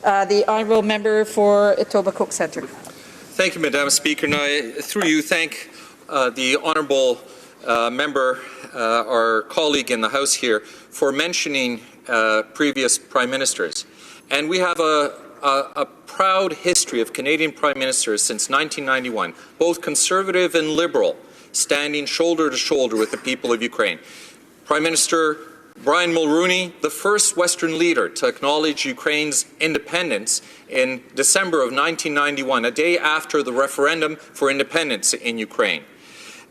The honourable member for Etobicoke Centre. Thank you, Madam Speaker. And I, through you, thank the honourable member, our colleague in the House here, for mentioning previous Prime Ministers. And we have a proud history of Canadian Prime Ministers since 1991, both Conservative and Liberal, standing shoulder to shoulder with the people of Ukraine. Prime Minister Brian Mulroney, the first Western leader to acknowledge Ukraine's independence in December of 1991, a day after the referendum for independence in Ukraine.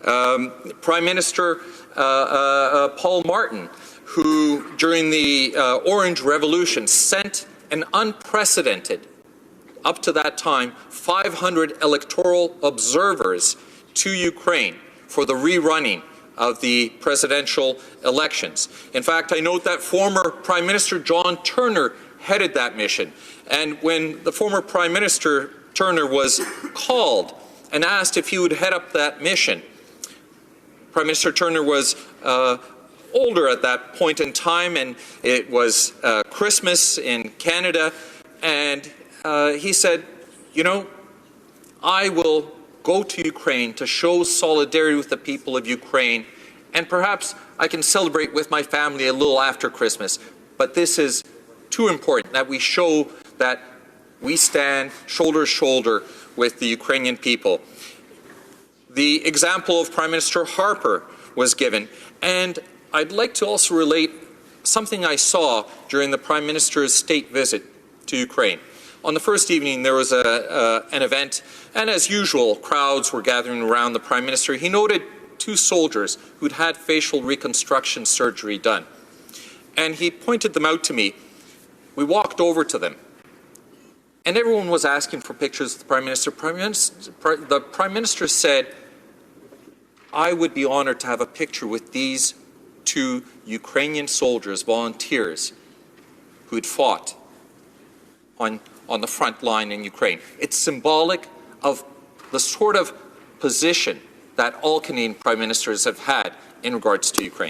Prime Minister Paul Martin, who during the Orange Revolution sent an unprecedented, up to that time, 500 electoral observers to Ukraine for the rerunning of the presidential elections. In fact, I note that former Prime Minister John Turner headed that mission. And when the former Prime Minister Turner was called and asked if he would head up that mission, Prime Minister Turner was older at that point in time, and it was Christmas in Canada, and he said, you know, I will go to Ukraine to show solidarity with the people of Ukraine, and perhaps I can celebrate with my family a little after Christmas. But this is too important that we show that we stand shoulder to shoulder with the Ukrainian people. The example of Prime Minister Harper was given, and I'd like to also relate something I saw during the Prime Minister's state visit to Ukraine. On the first evening, there was an event, and as usual, crowds were gathering around the Prime Minister. He noted two soldiers who'd had facial reconstruction surgery done, and he pointed them out to me. We walked over to them, and everyone was asking for pictures of the Prime Minister. The Prime Minister said, I would be honored to have a picture with these two Ukrainian soldiers, volunteers, who had fought on the front line in Ukraine. It's symbolic of the sort of position that all Canadian Prime Ministers have had in regards to Ukraine.